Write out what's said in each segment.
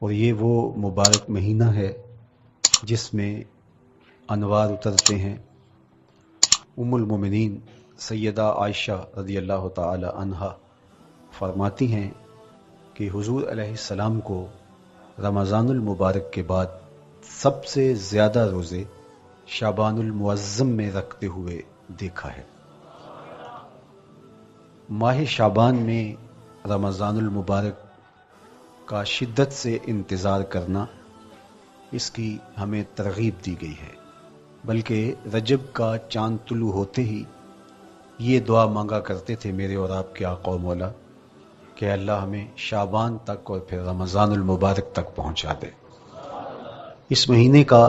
اور یہ وہ مبارک مہینہ ہے جس میں انوار اترتے ہیں۔ ام المومنین سیدہ عائشہ رضی اللہ تعالی عنہا فرماتی ہیں کہ حضور علیہ السلام کو رمضان المبارک کے بعد سب سے زیادہ روزے شعبان المعظم میں رکھتے ہوئے دیکھا ہے۔ ماہ شعبان میں رمضان المبارک کا شدت سے انتظار کرنا، اس کی ہمیں ترغیب دی گئی ہے، بلکہ رجب کا چاند طلوع ہوتے ہی یہ دعا مانگا کرتے تھے میرے اور آپ کے آقا و مولا کہ اللہ ہمیں شعبان تک اور پھر رمضان المبارک تک پہنچا دے۔ اس مہینے کا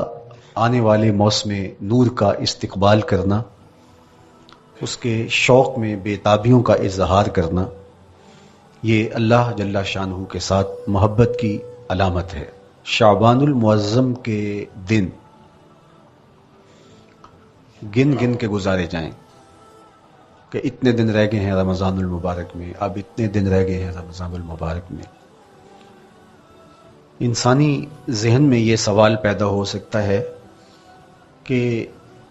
آنے والے موسم نور کا استقبال کرنا، اس کے شوق میں بے تابیوں کا اظہار کرنا، یہ اللہ جل شانہ کے ساتھ محبت کی علامت ہے۔ شعبان المعظم کے دن گن گن کے گزارے جائیں کہ اتنے دن رہ گئے ہیں رمضان المبارک میں، اب اتنے دن رہ گئے ہیں رمضان المبارک میں۔ انسانی ذہن میں یہ سوال پیدا ہو سکتا ہے کہ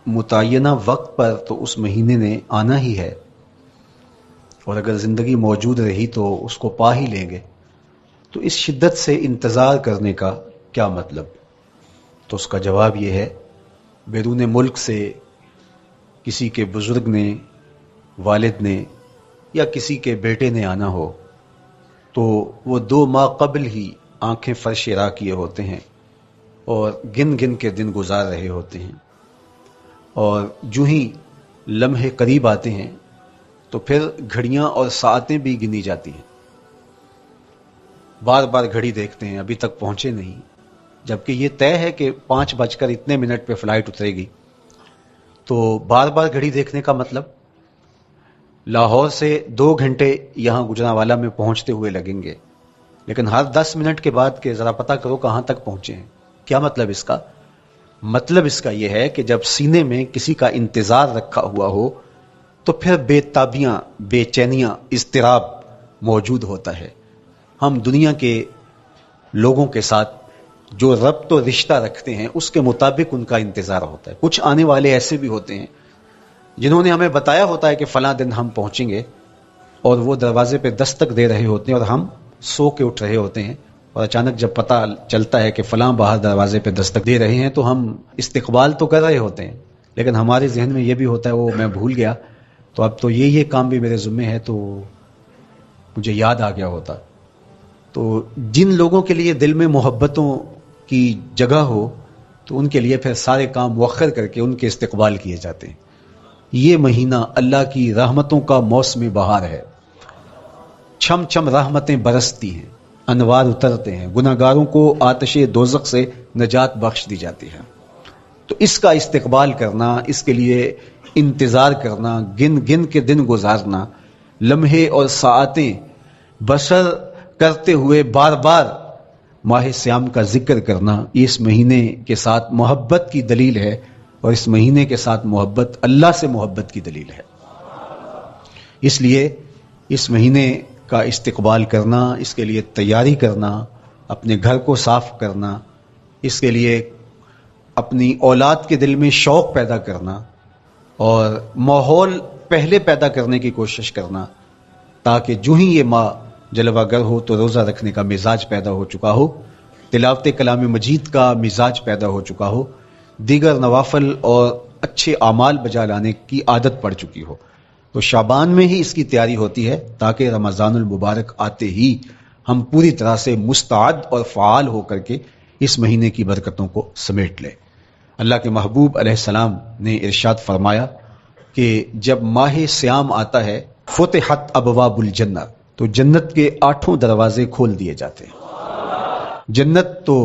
متعینہ وقت پر تو اس مہینے نے آنا ہی ہے، اور اگر زندگی موجود رہی تو اس کو پا ہی لیں گے، تو اس شدت سے انتظار کرنے کا کیا مطلب؟ تو اس کا جواب یہ ہے، بیرون ملک سے کسی کے بزرگ نے، والد نے یا کسی کے بیٹے نے آنا ہو تو وہ 2 ماہ قبل ہی آنکھیں فرش راہ کیے ہوتے ہیں اور گن گن کے دن گزار رہے ہوتے ہیں، اور جو ہی لمحے قریب آتے ہیں تو پھر گھڑیاں اور ساعتیں بھی گنی جاتی ہیں۔ بار بار گھڑی دیکھتے ہیں، ابھی تک پہنچے نہیں، جبکہ یہ طے ہے کہ 5:02 پہ فلائٹ اترے گی۔ تو بار بار گھڑی دیکھنے کا مطلب لاہور سے 2 گھنٹے یہاں گجرانوالہ میں پہنچتے ہوئے لگیں گے، لیکن ہر 10 منٹ کے بعد کہ ذرا پتہ کرو کہاں تک پہنچے ہیں۔ کیا مطلب اس کا؟ مطلب اس کا یہ ہے کہ جب سینے میں کسی کا انتظار رکھا ہوا ہو تو پھر بے تابیاں، بے چینیاں، اضطراب موجود ہوتا ہے۔ ہم دنیا کے لوگوں کے ساتھ جو ربط و رشتہ رکھتے ہیں اس کے مطابق ان کا انتظار ہوتا ہے۔ کچھ آنے والے ایسے بھی ہوتے ہیں جنہوں نے ہمیں بتایا ہوتا ہے کہ فلاں دن ہم پہنچیں گے، اور وہ دروازے پہ دستک دے رہے ہوتے ہیں اور ہم سو کے اٹھ رہے ہوتے ہیں، اور اچانک جب پتہ چلتا ہے کہ فلاں باہر دروازے پہ دستک دے رہے ہیں تو ہم استقبال تو کر رہے ہوتے ہیں، لیکن ہمارے ذہن میں یہ بھی ہوتا ہے وہ میں بھول گیا، تو اب تو یہ کام بھی میرے ذمہ ہے، تو مجھے یاد آ گیا ہوتا۔ تو جن لوگوں کے لیے دل میں محبتوں کی جگہ ہو تو ان کے لیے پھر سارے کام مؤخر کر کے ان کے استقبال کیے جاتے ہیں۔ یہ مہینہ اللہ کی رحمتوں کا موسم بہار ہے، چھم چھم رحمتیں برستی ہیں، انوار اترتے ہیں، گناہگاروں کو آتش دوزخ سے نجات بخش دی جاتی ہے۔ تو اس کا استقبال کرنا، اس کے لیے انتظار کرنا، گن گن کے دن گزارنا، لمحے اور ساعتیں بسر کرتے ہوئے بار بار ماہ سیام کا ذکر کرنا، اس مہینے کے ساتھ محبت کی دلیل ہے، اور اس مہینے کے ساتھ محبت اللہ سے محبت کی دلیل ہے۔ اس لیے اس مہینے کا استقبال کرنا، اس کے لیے تیاری کرنا، اپنے گھر کو صاف کرنا، اس کے لیے اپنی اولاد کے دل میں شوق پیدا کرنا اور ماحول پہلے پیدا کرنے کی کوشش کرنا، تاکہ جو ہی یہ ماہ جلوہ گر ہو تو روزہ رکھنے کا مزاج پیدا ہو چکا ہو، تلاوت کلام مجید کا مزاج پیدا ہو چکا ہو، دیگر نوافل اور اچھے اعمال بجا لانے کی عادت پڑ چکی ہو۔ تو شعبان میں ہی اس کی تیاری ہوتی ہے تاکہ رمضان المبارک آتے ہی ہم پوری طرح سے مستعد اور فعال ہو کر کے اس مہینے کی برکتوں کو سمیٹ لیں۔ اللہ کے محبوب علیہ السلام نے ارشاد فرمایا کہ جب ماہ سیام آتا ہے فتحت ابواب الجنہ، تو جنت کے 8 دروازے کھول دیے جاتے ہیں۔ جنت تو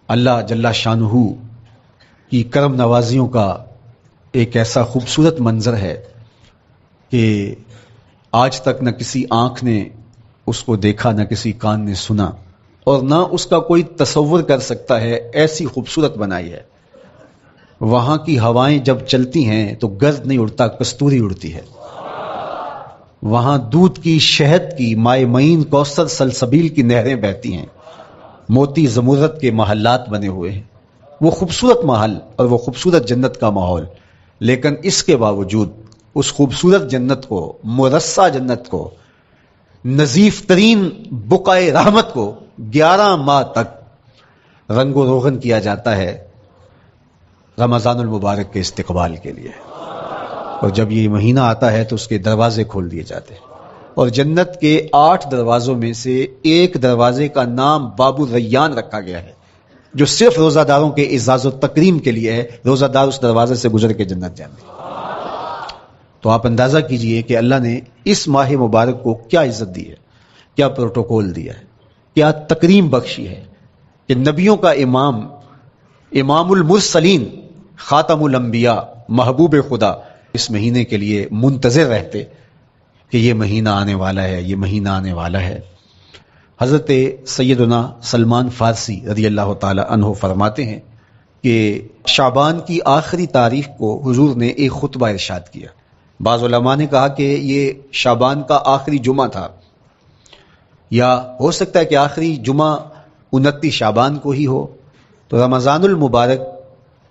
اللہ جل شانہ کی کرم نوازیوں کا ایک ایسا خوبصورت منظر ہے کہ آج تک نہ کسی آنکھ نے اس کو دیکھا، نہ کسی کان نے سنا، اور نہ اس کا کوئی تصور کر سکتا ہے، ایسی خوبصورت بنائی ہے۔ وہاں کی ہوائیں جب چلتی ہیں تو گرد نہیں اڑتا، کستوری اڑتی ہے۔ وہاں دودھ کی، شہد کی، مائے معین، کوثر، سلسبیل کی نہریں بہتی ہیں۔ موتی زمرد کے محلات بنے ہوئے ہیں، وہ خوبصورت محل اور وہ خوبصورت جنت کا ماحول، لیکن اس کے باوجود اس خوبصورت جنت کو، مرصع جنت کو، نظیف ترین بقعۂ رحمت کو 11 ماہ تک رنگ و روغن کیا جاتا ہے رمضان المبارک کے استقبال کے لیے، اور جب یہ مہینہ آتا ہے تو اس کے دروازے کھول دیے جاتے ہیں، اور جنت کے 8 دروازوں میں سے ایک دروازے کا نام باب الریان رکھا گیا ہے، جو صرف روزہ داروں کے اعزاز و تکریم کے لیے ہے، روزہ دار اس دروازے سے گزر کے جنت جائیں گے۔ تو آپ اندازہ کیجئے کہ اللہ نے اس ماہ مبارک کو کیا عزت دی ہے، کیا پروٹوکول دیا ہے، کیا تکریم بخشی ہے کہ نبیوں کا امام، امام المرسلین، خاتم الانبیاء، محبوب خدا اس مہینے کے لیے منتظر رہتے کہ یہ مہینہ آنے والا ہے، یہ مہینہ آنے والا ہے۔ حضرت سیدنا سلمان فارسی رضی اللہ تعالی عنہ فرماتے ہیں کہ شعبان کی آخری تاریخ کو حضور نے ایک خطبہ ارشاد کیا۔ بعض علماء نے کہا کہ یہ شعبان کا آخری جمعہ تھا، یا ہو سکتا ہے کہ آخری جمعہ 29 شعبان کو ہی ہو، تو رمضان المبارک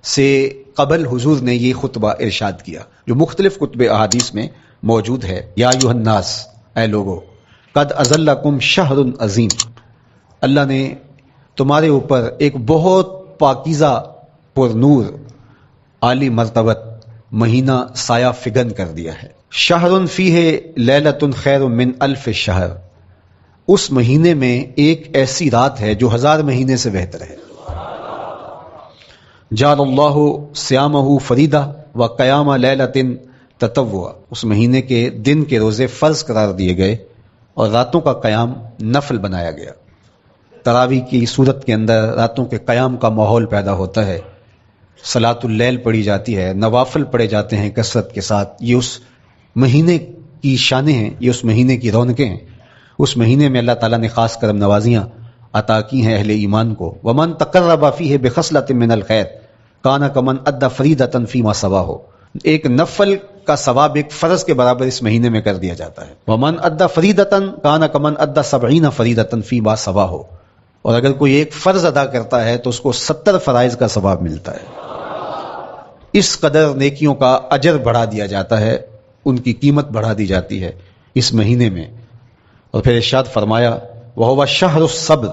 سے قبل حضور نے یہ خطبہ ارشاد کیا جو مختلف کتب احادیث میں موجود ہے۔ یا ایھا الناس، اے لوگو، قد اظلکم شہر عظیم، اللہ نے تمہارے اوپر ایک بہت پاکیزہ، پر نور، عالی مرتبت مہینہ سایہ فگن کر دیا ہے۔ شہر فیہ لیلۃ خیر من الف شہر، اس مہینے میں ایک ایسی رات ہے جو 1000 مہینے سے بہتر ہے۔ جعل اللہ صیامہ فریدہ و قیام لیلۃ تطوع، اس مہینے کے دن کے روزے فرض قرار دیے گئے اور راتوں کا قیام نفل بنایا گیا۔ تراویح کی صورت کے اندر راتوں کے قیام کا ماحول پیدا ہوتا ہے، صلاۃ اللیل پڑھی جاتی ہے، نوافل پڑھے جاتے ہیں کثرت کے ساتھ۔ یہ اس مہینے کی شانیں ہیں، یہ اس مہینے کی رونقیں ہیں۔ اس مہینے میں اللہ تعالیٰ نے خاص کرم نوازیاں عطا کی ہیں اہل ایمان کو۔ ومن تقرب فیہ بخصلۃ من الخیر کان کمن ادى فریضۃ فیما سواہ، ایک نفل کا ثواب ایک فرض کے برابر اس مہینے میں کر دیا جاتا ہے۔ ومن ادى فریضۃ کان کمن ادى 70 فریضۃ فیما سواہ، اور اگر کوئی ایک فرض ادا کرتا ہے تو اس کو 70 فرائض کا ثواب ملتا ہے۔ اس قدر نیکیوں کا اجر بڑھا دیا جاتا ہے، ان کی قیمت بڑھا دی جاتی ہے اس مہینے میں۔ اور پھر ارشاد فرمایا وَهُوَ شَهْرُ الصَّبْرِ،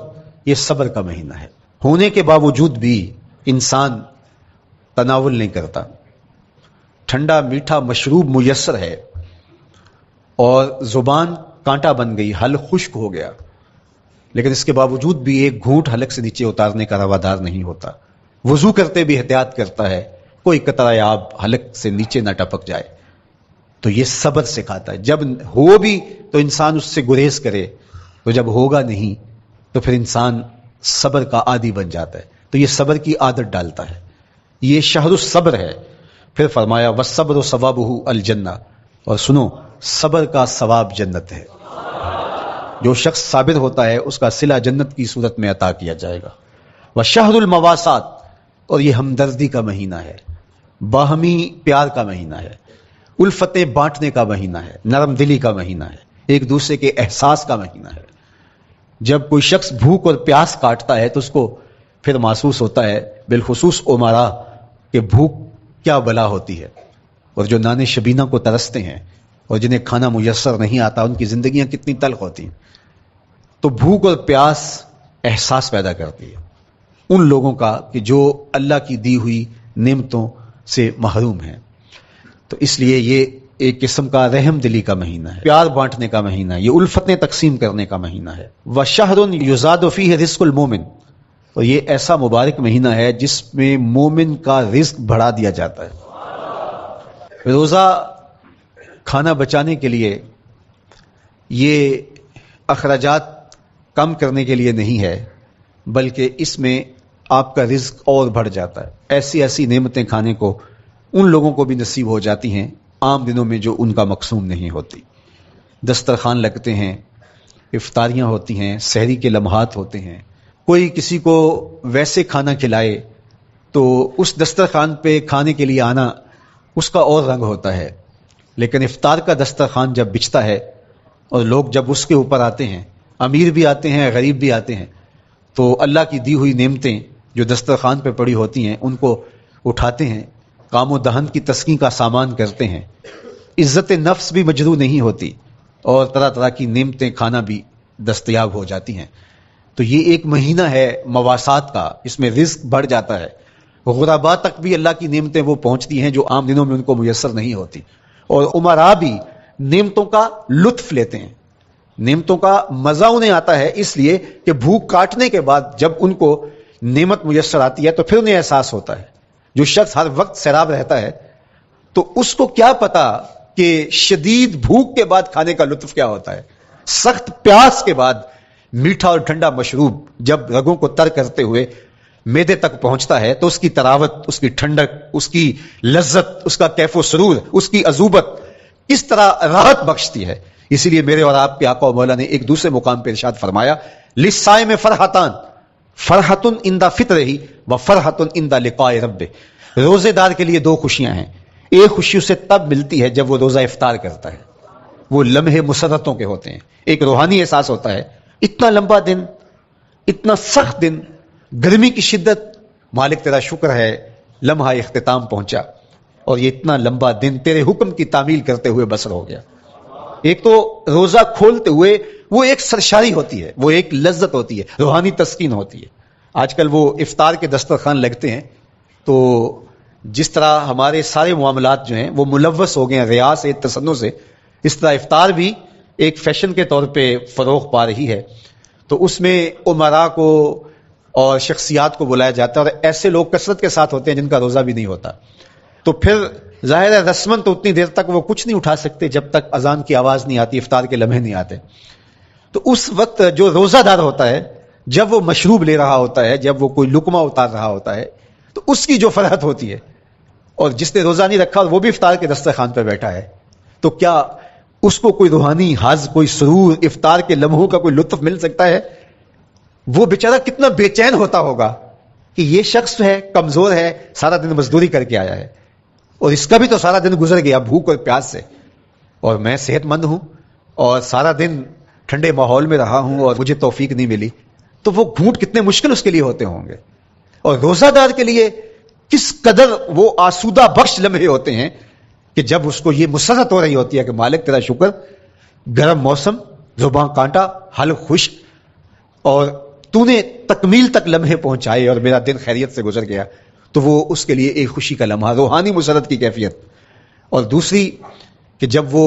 یہ صبر کا مہینہ ہے۔ ہونے کے باوجود بھی انسان تناول نہیں کرتا، ٹھنڈا میٹھا مشروب میسر ہے اور زبان کانٹا بن گئی، حلق خشک ہو گیا، لیکن اس کے باوجود بھی ایک گھونٹ حلق سے نیچے اتارنے کا روادار نہیں ہوتا۔ وضو کرتے بھی احتیاط کرتا ہے کوئی قطرہ آب حلق سے نیچے نہ ٹپک جائے۔ تو یہ صبر سکھاتا ہے، جب ہو بھی تو انسان اس سے گریز کرے، تو جب ہوگا نہیں تو پھر انسان صبر کا عادی بن جاتا ہے، تو یہ صبر کی عادت ڈالتا ہے۔ یہ شہر الصبر ہے۔ پھر فرمایا والصبر ثوابہ الجنہ، اور سنو صبر کا ثواب جنت ہے۔ جو شخص صابر ہوتا ہے اس کا صلہ جنت کی صورت میں عطا کیا جائے گا۔ وشہر المواسات، اور یہ ہمدردی کا مہینہ ہے، باہمی پیار کا مہینہ ہے، الفتیں بانٹنے کا مہینہ ہے، نرم دلی کا مہینہ ہے، ایک دوسرے کے احساس کا مہینہ ہے۔ جب کوئی شخص بھوک اور پیاس کاٹتا ہے تو اس کو پھر محسوس ہوتا ہے، بالخصوص امراء، کہ بھوک کیا بلا ہوتی ہے، اور جو نان شبینہ کو ترستے ہیں اور جنہیں کھانا میسر نہیں آتا ان کی زندگیاں کتنی تلخ ہوتی ہیں۔ تو بھوک اور پیاس احساس پیدا کرتی ہے ان لوگوں کا کہ جو اللہ کی دی ہوئی نعمتوں سے محروم ہیں۔ تو اس لیے یہ ایک قسم کا رحم دلی کا مہینہ ہے، پیار بانٹنے کا مہینہ ہے، یہ الفتیں تقسیم کرنے کا مہینہ ہے۔ وَشَهْرٌ يُزَادُ فِيهِ رِزْقُ الْمُؤْمِنِ، اور یہ ایسا مبارک مہینہ ہے جس میں مومن کا رزق بڑھا دیا جاتا ہے۔ روزہ کھانا بچانے کے لیے، یہ اخراجات کم کرنے کے لیے نہیں ہے، بلکہ اس میں آپ کا رزق اور بڑھ جاتا ہے۔ ایسی ایسی نعمتیں کھانے کو ان لوگوں کو بھی نصیب ہو جاتی ہیں عام دنوں میں جو ان کا مقصوم نہیں ہوتی۔ دسترخوان لگتے ہیں، افطاریاں ہوتی ہیں، سحری کے لمحات ہوتے ہیں، کوئی کسی کو ویسے کھانا کھلائے تو اس دسترخوان پہ کھانے کے لیے آنا اس کا اور رنگ ہوتا ہے، لیکن افطار کا دسترخوان جب بچھتا ہے اور لوگ جب اس کے اوپر آتے ہیں، امیر بھی آتے ہیں، غریب بھی آتے ہیں، تو اللہ کی دی ہوئی نعمتیں جو دسترخوان پہ پڑی ہوتی ہیں ان کو اٹھاتے ہیں، کام و دہن کی تسکین کا سامان کرتے ہیں، عزت نفس بھی مجروح نہیں ہوتی اور طرح طرح کی نعمتیں کھانا بھی دستیاب ہو جاتی ہیں. تو یہ ایک مہینہ ہے مواسات کا، اس میں رزق بڑھ جاتا ہے. غرباء تک بھی اللہ کی نعمتیں وہ پہنچتی ہیں جو عام دنوں میں ان کو میسر نہیں ہوتی، اور امراء بھی نعمتوں کا لطف لیتے ہیں. نعمتوں کا مزہ انہیں آتا ہے اس لیے کہ بھوک کاٹنے کے بعد جب ان کو نعمت میسر آتی ہے تو پھر انہیں احساس ہوتا ہے. جو شخص ہر وقت سیراب رہتا ہے تو اس کو کیا پتا کہ شدید بھوک کے بعد کھانے کا لطف کیا ہوتا ہے. سخت پیاس کے بعد میٹھا اور ٹھنڈا مشروب جب رگوں کو تر کرتے ہوئے معدے تک پہنچتا ہے تو اس کی تراوت، اس کی ٹھنڈک، اس کی لذت، اس کا کیف و سرور، اس کی عذوبت کس طرح راحت بخشتی ہے. اسی لیے میرے اور آپ کے آقا و مولا نے ایک دوسرے مقام پہ ارشاد فرمایا، للصائم فرحتان، فرحت عند فطرہ و فرحت عند لقاء ربہ. روزے دار کے لیے دو خوشیاں ہیں. ایک خوشی اسے تب ملتی ہے جب وہ روزہ افطار کرتا ہے، وہ لمحے مسرتوں کے ہوتے ہیں، ایک روحانی احساس ہوتا ہے. اتنا لمبا دن، اتنا سخت دن، گرمی کی شدت، مالک تیرا شکر ہے لمحہ اختتام پہنچا اور یہ اتنا لمبا دن تیرے حکم کی تعمیل کرتے ہوئے بسر ہو گیا. ایک تو روزہ کھولتے ہوئے وہ ایک سرشاری ہوتی ہے، وہ ایک لذت ہوتی ہے، روحانی تسکین ہوتی ہے. آج کل وہ افطار کے دسترخوان لگتے ہیں تو جس طرح ہمارے سارے معاملات جو ہیں وہ ملوث ہو گئے ہیں ریا سے، تسنن سے، اس طرح افطار بھی ایک فیشن کے طور پہ فروغ پا رہی ہے. تو اس میں امراء کو اور شخصیات کو بلایا جاتا ہے اور ایسے لوگ کثرت کے ساتھ ہوتے ہیں جن کا روزہ بھی نہیں ہوتا. تو پھر ظاہر ہے رسمن تو اتنی دیر تک وہ کچھ نہیں اٹھا سکتے جب تک اذان کی آواز نہیں آتی، افطار کے لمحے نہیں آتے. تو اس وقت جو روزہ دار ہوتا ہے جب وہ مشروب لے رہا ہوتا ہے، جب وہ کوئی لقمہ اتار رہا ہوتا ہے تو اس کی جو فرحت ہوتی ہے، اور جس نے روزہ نہیں رکھا اور وہ بھی افطار کے دسترخوان پہ بیٹھا ہے، تو کیا اس کو کوئی روحانی حظ، کوئی سرور، افطار کے لمحوں کا کوئی لطف مل سکتا ہے؟ وہ بیچارہ کتنا بے چین ہوتا ہوگا کہ یہ شخص ہے کمزور ہے، سارا دن مزدوری کر کے آیا ہے اور اس کا بھی تو سارا دن گزر گیا بھوک اور پیاس سے، اور میں صحت مند ہوں اور سارا دن ٹھنڈے ماحول میں رہا ہوں اور مجھے توفیق نہیں ملی. تو وہ گھونٹ کتنے مشکل اس کے لیے ہوتے ہوں گے. اور روزہ دار کے لیے کس قدر وہ آسودہ بخش لمحے ہوتے ہیں کہ جب اس کو یہ مسرت ہو رہی ہوتی ہے کہ مالک تیرا شکر، گرم موسم، زبان کانٹا، حلق خشک، اور تو نے تکمیل تک لمحے پہنچائے اور میرا دن خیریت سے گزر گیا. تو وہ اس کے لیے ایک خوشی کا لمحہ، روحانی مسرت کی کیفیت. اور دوسری کہ جب وہ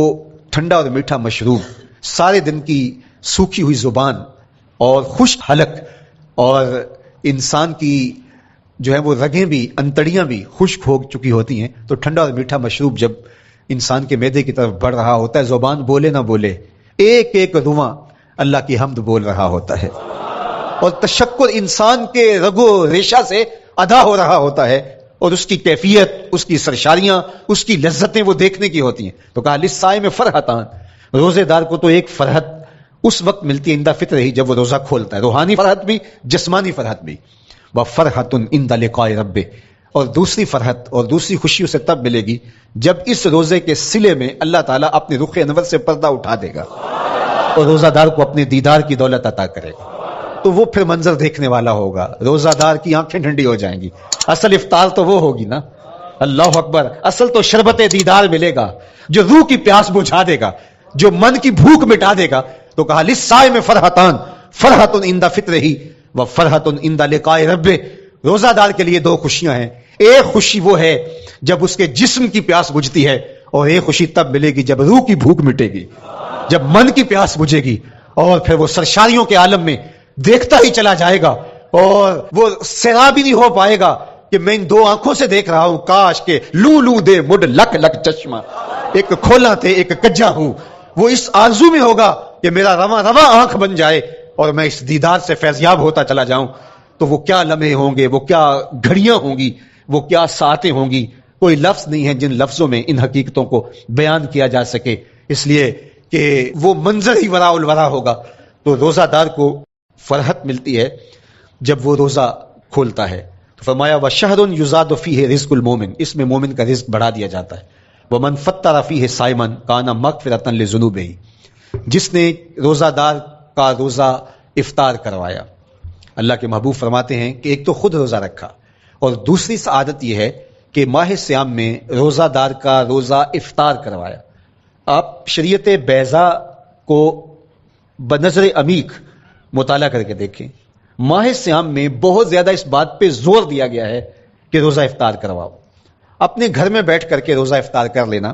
ٹھنڈا اور میٹھا مشروب، سارے دن کی سوکھی ہوئی زبان اور خشک حلق، اور انسان کی جو ہے وہ رگیں بھی، انتڑیاں بھی خشک ہو چکی ہوتی ہیں، تو ٹھنڈا اور میٹھا مشروب جب انسان کے معدے کی طرف بڑھ رہا ہوتا ہے، زبان بولے نہ بولے، ایک ایک رواں اللہ کی حمد بول رہا ہوتا ہے، اور تشکر انسان کے رگو ریشہ سے ادا ہو رہا ہوتا ہے، اور اس کی کیفیت، اس کی سرشاریاں، اس کی لذتیں وہ دیکھنے کی ہوتی ہیں. تو کہا للصائم فرحتان، روزے دار کو تو ایک فرحت اس وقت ملتی ہے عند فطر ہی جب وہ روزہ کھولتا ہے، روحانی فرحت بھی، جسمانی فرحت بھی. وفرحۃ عند لقاء ربہ، اور دوسری فرحت اور دوسری خوشی اسے تب ملے گی جب اس روزے کے صلے میں اللہ تعالیٰ اپنے رخ انور سے پردہ اٹھا دے گا اور روزہ دار کو اپنے دیدار کی دولت عطا کرے گا. تو وہ پھر منظر دیکھنے والا ہوگا، روزہ دار کی آنکھیں ٹھنڈی ہو جائیں گی. اصل افطار تو وہ ہوگی نا، اللہ اکبر، اصل تو شربت دیدار ملے گا جو روح کی پیاس بجھا دے گا، جو من کی بھوک مٹا دے گا. تو کہا للصائم فرحتان، فرحت عند فطرہ و فرحت عند لقاء ربہ. روزہ دار کے لیے دو خوشیاں ہیں. ایک خوشی وہ ہے جب اس کے جسم کی پیاس بجھتی ہے، اور ایک خوشی تب ملے گی جب روح کی بھوک مٹے گی، جب من کی پیاس بجھے گی، اور پھر وہ سرشاریوں کے عالم میں دیکھتا ہی چلا جائے گا اور وہ سیراب ہی نہیں ہو پائے گا کہ میں ان دو آنکھوں سے دیکھ رہا ہوں، کاش کے لو لو دے مڈ لک لک چشمہ، ایک کھولا تھے ایک کجا ہوں. وہ اس آرزو میں ہوگا کہ میرا رواں رواں آنکھ بن جائے اور میں اس دیدار سے فیضیاب ہوتا چلا جاؤں. تو وہ کیا لمحے ہوں گے، وہ کیا گھڑیاں ہوں گی، وہ کیا ساعتیں ہوں گی. کوئی لفظ نہیں ہے جن لفظوں میں ان حقیقتوں کو بیان کیا جا سکے، اس لیے کہ وہ منظر ہی وراء الورا ہوگا. تو روزہ دار کو فرحت ملتی ہے جب وہ روزہ کھولتا ہے. تو فرمایا وَشَهْرٌ يُزَادُ فِيهِ رِزْقُ الْمُؤْمِنِ، اس میں مومن کا رزق بڑھا دیا جاتا ہے. وَمَنْ فَطَّرَ فِيهِ صَائِمًا كَانَ مَغْفِرَةً لِذُنُوبِهِ، جس نے روزہ دار کا روزہ افطار کروایا، اللہ کے محبوب فرماتے ہیں کہ ایک تو خود روزہ رکھا، اور دوسری سعادت یہ ہے کہ ماہ سیام میں روزہ دار کا روزہ افطار کروایا۔ آپ شریعت بیضا کو بنظر عمیق مطالعہ کر کے دیکھیں، ماہ سیام میں بہت زیادہ اس بات پہ زور دیا گیا ہے کہ روزہ افطار کرواؤ۔ اپنے گھر میں بیٹھ کر کے روزہ افطار کر لینا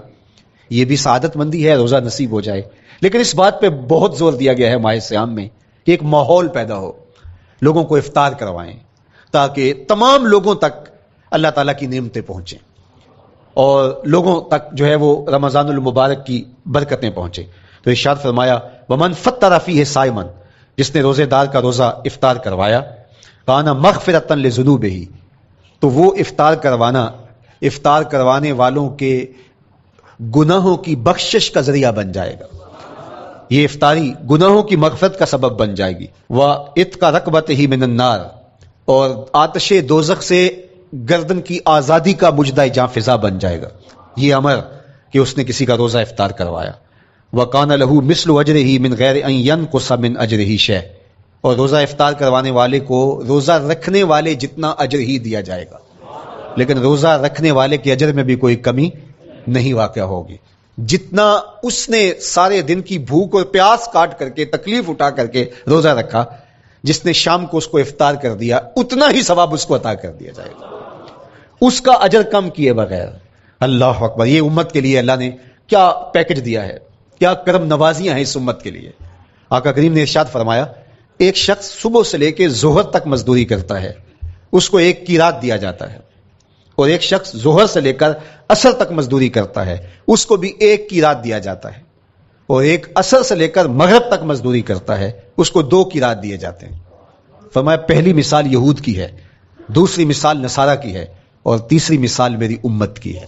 یہ بھی سعادت مندی ہے، روزہ نصیب ہو جائے، لیکن اس بات پہ بہت زور دیا گیا ہے ماہ سیام میں کہ ایک ماحول پیدا ہو، لوگوں کو افطار کروائیں تاکہ تمام لوگوں تک اللہ تعالیٰ کی نعمتیں پہنچیں اور لوگوں تک جو ہے وہ رمضان المبارک کی برکتیں پہنچیں۔ تو ارشاد فرمایا ومن فطر فیہ صائما، جس نے روزے دار کا روزہ افطار کروایا، کان مغفرۃ لذنوبہ، تو وہ افطار کروانے والوں کے گناہوں کی بخشش کا ذریعہ بن جائے گا۔ یہ افطاری گناہوں کی مغفرت کا سبب بن جائے گی۔ وَعِتْقَ رَقْبَتِهِ مِنَ النَّارِ، اور آتش دوزخ سے گردن کی آزادی کا مجدہ جاں فضا بن جائے گا یہ امر کہ اس نے کسی کا روزہ افطار کروایا۔ وَقَانَ لَهُ مِثْلُ أَجْرِهِ مِنْ غَيْرِ أَنْ يَنْقُصَ مِنْ أَجْرِهِ شَيْءٌ، اور روزہ افطار کروانے والے کو روزہ رکھنے والے جتنا اجر ہی دیا جائے گا، لیکن روزہ رکھنے والے کے اجر میں بھی کوئی کمی نہیں واقع ہوگی۔ جتنا اس نے سارے دن کی بھوک اور پیاس کاٹ کر کے تکلیف اٹھا کر کے روزہ رکھا، جس نے شام کو اس کو افطار کر دیا اتنا ہی ثواب اس کو عطا کر دیا جائے گا، اس کا اجر کم کیے بغیر۔ اللہ اکبر، یہ امت کے لیے اللہ نے کیا پیکج دیا ہے، کیا کرم نوازیاں ہیں اس امت کے لیے۔ آقا کریم نے ارشاد فرمایا ایک شخص صبح سے لے کے ظہر تک مزدوری کرتا ہے، اس کو ایک قیراط دیا جاتا ہے، اور ایک شخص ظہر سے لے کر عصر تک مزدوری کرتا ہے، اس کو بھی ایک قیراط دیا جاتا ہے، اور ایک عصر سے لے کر مغرب تک مزدوری کرتا ہے، اس کو 2 قیراط دیے جاتے ہیں۔ فرمایا پہلی مثال یہود کی ہے، دوسری مثال نصارہ کی ہے، اور تیسری مثال میری امت کی ہے۔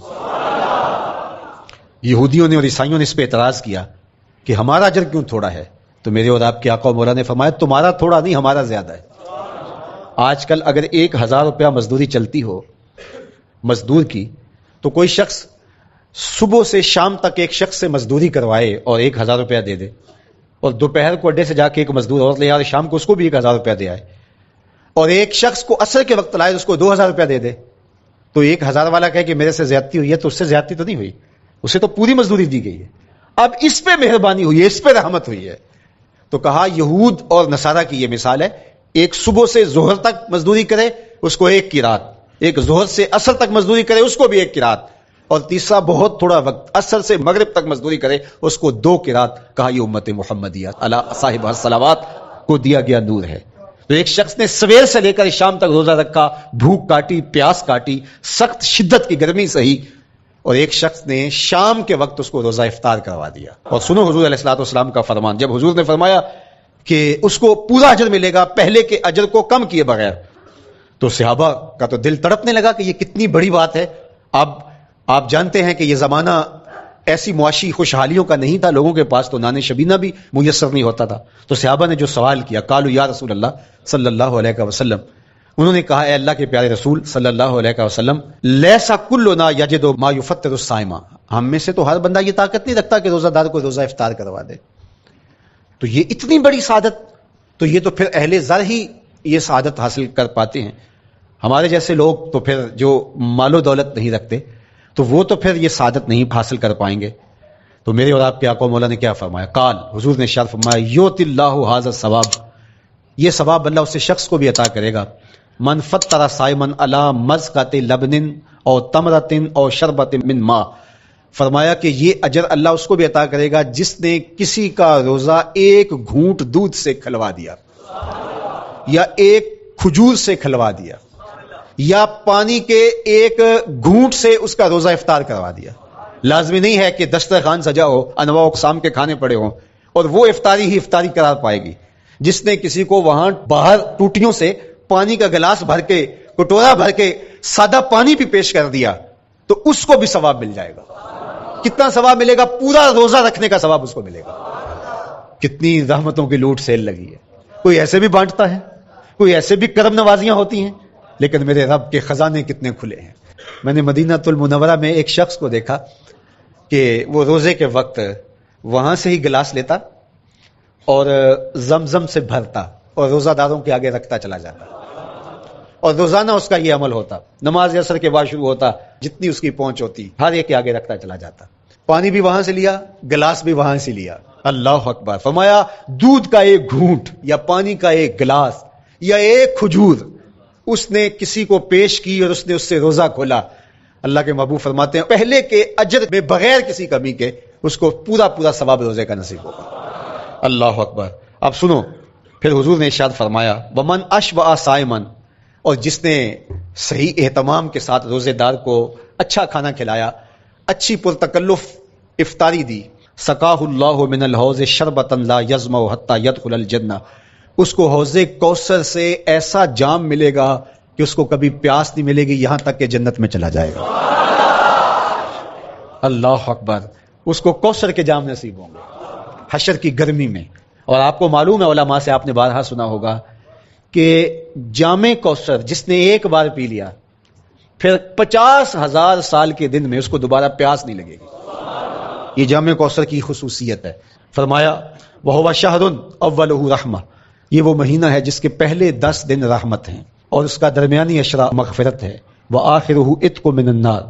یہودیوں نے اور عیسائیوں نے اس پہ اعتراض کیا کہ ہمارا اجر کیوں تھوڑا ہے، تو میرے اور آپ کے آقا و مولا نے فرمایا تمہارا تھوڑا نہیں، ہمارا زیادہ ہے۔ آج کل اگر 1000 روپیہ مزدوری چلتی ہو مزدور کی، تو کوئی شخص صبح سے شام تک ایک شخص سے مزدوری کروائے اور 1000 روپیہ دے دے، اور دوپہر کو اڈے سے جا کے ایک مزدور اور لے آئے، شام کو اس کو بھی 1000 روپیہ دے آئے، اور ایک شخص کو عصر کے وقت لائے اس کو 2000 روپیہ دے دے، تو 1000 والا کہے کہ میرے سے زیادتی ہوئی ہے، تو اس سے زیادتی تو نہیں ہوئی، اسے تو پوری مزدوری دی گئی ہے، اب اس پہ مہربانی ہوئی ہے، اس پہ رحمت ہوئی ہے۔ تو کہا یہود اور نصارہ کی یہ مثال ہے، ایک صبح سے ظہر تک مزدوری کرے اس کو 1 قیراط، ایک ظہر سے عصر تک مزدوری کرے اس کو بھی 1 قیراط، اور تیسرا بہت تھوڑا وقت عصر سے مغرب تک مزدوری کرے اس کو 2 قیراط۔ کہا یہ امت محمدیہ علی صاحب الصلوات کو دیا گیا نور ہے۔ تو ایک شخص نے سویر سے لے کر شام تک روزہ رکھا، بھوک کاٹی، پیاس کاٹی، سخت شدت کی گرمی سہی، اور ایک شخص نے شام کے وقت اس کو روزہ افطار کروا دیا۔ اور سنو حضور علیہ الصلوۃ والسلام کا فرمان، جب حضور نے فرمایا کہ اس کو پورا اجر ملے گا پہلے کے اجر کو کم کیے بغیر، تو صحابہ کا تو دل تڑپنے لگا کہ یہ کتنی بڑی بات ہے۔ اب آپ جانتے ہیں کہ یہ زمانہ ایسی معاشی خوشحالیوں کا نہیں تھا، لوگوں کے پاس تو نان شبینہ بھی میسر نہیں ہوتا تھا۔ تو صحابہ نے جو سوال کیا، قالوا یا رسول اللہ صلی اللہ علیہ وسلم، انہوں نے کہا اے اللہ کے پیارے رسول صلی اللہ علیہ وسلم، لیسا کلنا یجد ما یفطر الصائم، ہم میں سے تو ہر بندہ یہ طاقت نہیں رکھتا کہ روزہ دار کو روزہ افطار کروا دے۔ تو یہ اتنی بڑی سعادت، تو یہ تو پھر اہل زر ہی یہ سعادت حاصل کر پاتے ہیں، ہمارے جیسے لوگ تو پھر جو مال و دولت نہیں رکھتے تو وہ تو پھر یہ سعادت نہیں حاصل کر پائیں گے۔ تو میرے اور آپ کے آقا مولا نے کیا فرمایا، قال، حضور نے ارشاد فرمایا یؤتی اللہ ھذا الثواب، یہ ثواب اللہ اس شخص کو بھی عطا کرے گا، من فطر صائما علی مزقۃ لبن او تمرۃ او شربۃ من ماء، فرمایا کہ یہ اجر اللہ اس کو بھی عطا کرے گا جس نے کسی کا روزہ 1 گھونٹ دودھ سے کھلوا دیا، یا 1 کھجور سے کھلوا دیا، یا پانی کے 1 گھونٹ سے اس کا روزہ افطار کروا دیا۔ لازمی نہیں ہے کہ دسترخوان سجا ہو، انواع اقسام کے کھانے پڑے ہوں، اور وہ افطاری ہی افطاری قرار پائے گی۔ جس نے کسی کو وہاں باہر ٹوٹیوں سے پانی کا گلاس بھر کے، کٹورا بھر کے سادہ پانی بھی پیش کر دیا تو اس کو بھی ثواب مل جائے گا۔ کتنا ثواب ملے گا؟ پورا روزہ رکھنے کا ثواب اس کو ملے گا۔ کتنی رحمتوں کی لوٹ سیل لگی ہے، کوئی ایسے بھی بانٹتا ہے، کوئی ایسے بھی کرم نوازیاں ہوتی ہیں، لیکن میرے رب کے خزانے کتنے کھلے ہیں۔ میں نے مدینہ المنورہ میں ایک شخص کو دیکھا کہ وہ روزے کے وقت وہاں سے ہی گلاس لیتا اور زمزم سے بھرتا اور روزہ داروں کے آگے رکھتا چلا جاتا، اور روزانہ اس کا یہ عمل ہوتا، نماز عصر کے بعد شروع ہوتا، جتنی اس کی پہنچ ہوتی ہر ایک کے آگے رکھتا چلا جاتا، پانی بھی وہاں سے لیا، گلاس بھی وہاں سے لیا. اللہ اکبر. فرمایا دودھ کا ایک گھونٹ یا پانی کا ایک گلاس یا ایک کھجور اس نے کسی کو پیش کی اور اس نے اس سے روزہ کھولا، اللہ کے محبوب فرماتے ہیں پہلے کے اجر میں بغیر کسی کمی کے اس کو پورا پورا ثواب روزے کا نصیب ہوگا. اللہ اکبر. اب سنو، پھر حضور نے ارشاد فرمایا ومن اشبع صائمن، اور جس نے صحیح اہتمام کے ساتھ روزے دار کو اچھا کھانا کھلایا، اچھی پرتکلف افطاری دی، سقاہ اللہ من الحوض شربتا لا یظمأ حتی یدخل الجنہ، اس کو حوض کوثر سے ایسا جام ملے گا کہ اس کو کبھی پیاس نہیں ملے گی یہاں تک کہ جنت میں چلا جائے گا. اللہ اکبر. اس کو کوثر کے جام نصیب ہوں گے حشر کی گرمی میں. اور آپ کو معلوم ہے، علماء سے آپ نے بارہا سنا ہوگا کہ جام کوثر جس نے ایک بار پی لیا پھر 50,000 سال کے دن میں اس کو دوبارہ پیاس نہیں لگے گی. یہ جام کوثر کی خصوصیت ہے. فرمایا وَهُوَ شَهْرٌ أَوَّلُهُ رَحْمَةٌ، یہ وہ مہینہ ہے جس کے پہلے 10 دن رحمت ہیں اور اس کا درمیانی اشرا مغفرت ہے. وَآخِرُهُ عِتْقٌ مِّنَ النَّارِ،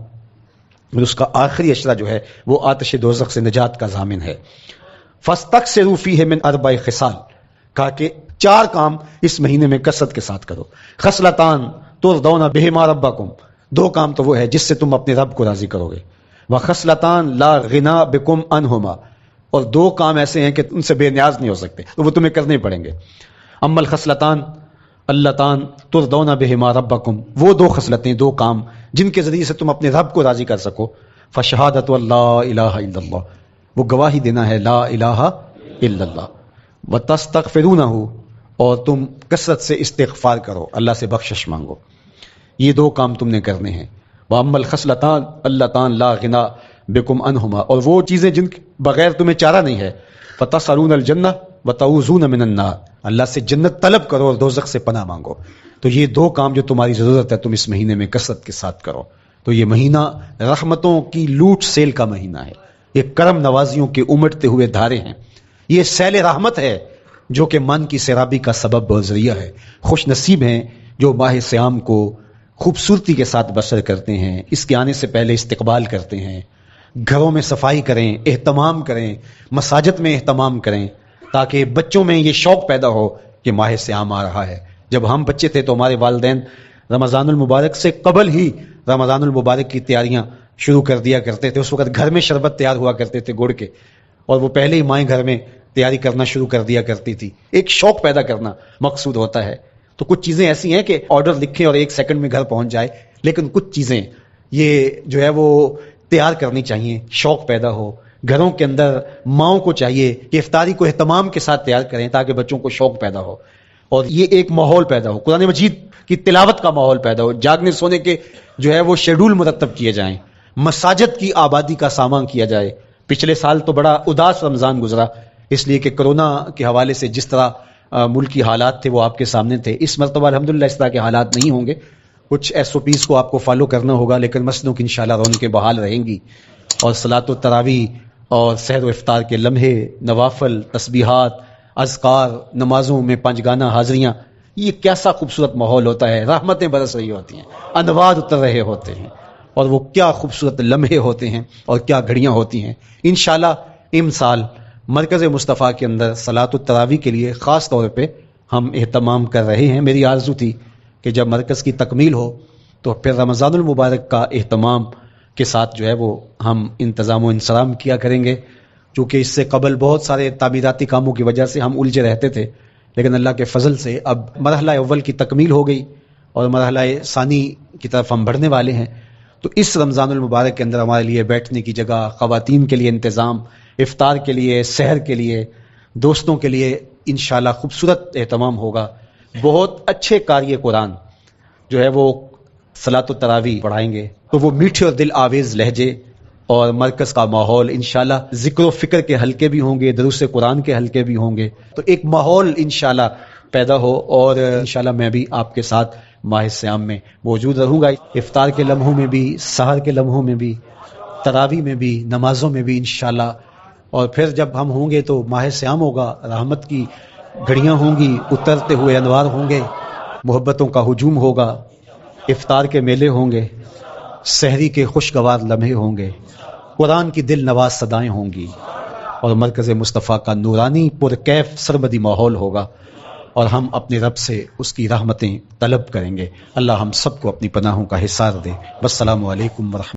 اور اس کا آخری اشرا جو ہے وہ آتش دوزخ سے نجات کا ضامن ہے. فَاسْتَكْثِرُوا فِيهِ مِنْ 4 خِصَالٍ، کہا کہ 4 کام اس مہینے میں کثرت کے ساتھ کرو. خصلتان ترضون بہما ربکم، 2 کام تو وہ ہے جس سے تم اپنے رب کو راضی کرو گے. وخصلتان لا غنا بکم عنہما، اور 2 کام ایسے ہیں کہ ان سے بے نیاز نہیں ہو سکتے تو وہ تمہیں کرنے پڑیں گے. اما الخصلتان اللتان ترضون بہما ربکم، وہ 2 خصلتیں 2 کام جن کے ذریعے سے تم اپنے رب کو راضی کر سکو. فشہادت اللہ الہ الا اللہ، وہ گواہی دینا ہے لا الہ الا اللہ. وتستغفرونہ، اور تم کثرت سے استغفار کرو، اللہ سے بخشش مانگو. یہ 2 کام تم نے کرنے ہیں. وَأَمَّا الْخَصْلَتَانِ اللَّتَانِ لَا غِنَىٰ بِكُمْ عَنْهُمَا، اور وہ چیزیں جن کے بغیر تمہیں چارہ نہیں ہے. فَتَسْأَلُونَ الْجَنَّةَ وَتَعُوذُونَ مِنَ النَّارِ، اللہ سے جنت طلب کرو اور دوزخ سے پناہ مانگو. تو یہ 2 کام جو تمہاری ضرورت ہے تم اس مہینے میں کثرت کے ساتھ کرو. تو یہ مہینہ رحمتوں کی لوٹ سیل کا مہینہ ہے، یہ کرم نوازیوں کے امٹتے ہوئے دھارے ہیں، یہ سیل رحمت ہے جو کہ من کی سیرابی کا سبب اور ذریعہ ہے. خوش نصیب ہیں جو ماہ صیام کو خوبصورتی کے ساتھ بسر کرتے ہیں، اس کے آنے سے پہلے استقبال کرتے ہیں، گھروں میں صفائی کریں، اہتمام کریں، مساجد میں اہتمام کریں، تاکہ بچوں میں یہ شوق پیدا ہو کہ ماہ صیام آ رہا ہے. جب ہم بچے تھے تو ہمارے والدین رمضان المبارک سے قبل ہی رمضان المبارک کی تیاریاں شروع کر دیا کرتے تھے. اس وقت گھر میں شربت تیار ہوا کرتے تھے گڑ کے، اور وہ پہلے ہی مائیں گھر میں تیاری کرنا شروع کر دیا کرتی تھی. ایک شوق پیدا کرنا مقصود ہوتا ہے. تو کچھ چیزیں ایسی ہیں کہ آرڈر لکھیں اور 1 سیکنڈ میں گھر پہنچ جائے، لیکن کچھ چیزیں یہ جو ہے وہ تیار کرنی چاہیے، شوق پیدا ہو. گھروں کے اندر ماؤں کو چاہیے کہ افطاری کو اہتمام کے ساتھ تیار کریں تاکہ بچوں کو شوق پیدا ہو اور یہ ایک ماحول پیدا ہو، قرآن مجید کی تلاوت کا ماحول پیدا ہو، جاگنے سونے کے جو ہے وہ شیڈول مرتب کیے جائیں، مساجد کی آبادی کا سامان کیا جائے. پچھلے سال تو بڑا اداس رمضان گزرا، اس لیے کہ کرونا کے حوالے سے جس طرح ملکی حالات تھے وہ آپ کے سامنے تھے. اس مرتبہ الحمدللہ اس طرح کے حالات نہیں ہوں گے. کچھ SOPs کو آپ کو فالو کرنا ہوگا، لیکن مسجدوں کی انشاءاللہ رونقیں بحال رہیں گی، اور صلاۃ و تراویح اور سحر و افطار کے لمحے، نوافل، تسبیحات، اذکار، نمازوں میں 5 گانہ حاضریاں، یہ کیسا خوبصورت ماحول ہوتا ہے. رحمتیں برس رہی ہوتی ہیں، انوار اتر رہے ہوتے ہیں، اور وہ کیا خوبصورت لمحے ہوتے ہیں اور کیا گھڑیاں ہوتی ہیں. انشاءاللہ امسال مرکز مصطفیٰ کے اندر صلاۃ التراویح کے لیے خاص طور پہ ہم اہتمام کر رہے ہیں. میری آرزو تھی کہ جب مرکز کی تکمیل ہو تو پھر رمضان المبارک کا اہتمام کے ساتھ جو ہے وہ ہم انتظام و انصرام کیا کریں گے. چونکہ اس سے قبل بہت سارے تعمیراتی کاموں کی وجہ سے ہم الجھے رہتے تھے، لیکن اللہ کے فضل سے اب مرحلہ اول کی تکمیل ہو گئی اور مرحلہ ثانی کی طرف ہم بڑھنے والے ہیں. تو اس رمضان المبارک کے اندر ہمارے لیے بیٹھنے کی جگہ، خواتین کے لیے انتظام، افطار کے لیے، سحر کے لیے، دوستوں کے لیے انشاءاللہ خوبصورت اہتمام ہوگا. بہت اچھے قاری قرآن جو ہے وہ صلاۃ التراویح پڑھائیں گے، تو وہ میٹھے اور دل آویز لہجے اور مرکز کا ماحول انشاءاللہ ذکر و فکر کے حلقے بھی ہوں گے، دروس قرآن کے حلقے بھی ہوں گے. تو ایک ماحول انشاءاللہ پیدا ہو، اور انشاءاللہ میں بھی آپ کے ساتھ ماہ صیام میں موجود رہوں گا. افطار کے لمحوں میں بھی، سحر کے لمحوں میں بھی، تراویح میں بھی، نمازوں میں بھی انشاءاللہ. اور پھر جب ہم ہوں گے تو ماہ صیام ہوگا، رحمت کی گھڑیاں ہوں گی، اترتے ہوئے انوار ہوں گے، محبتوں کا ہجوم ہوگا، افطار کے میلے ہوں گے، سحری کے خوشگوار لمحے ہوں گے، قرآن کی دل نواز صدائیں ہوں گی، اور مرکز مصطفیٰ کا نورانی پرکیف سرمدی ماحول ہوگا، اور ہم اپنے رب سے اس کی رحمتیں طلب کریں گے۔ اللہ ہم سب کو اپنی پناہوں کا حصار دے۔ والسلام علیکم ورحمۃ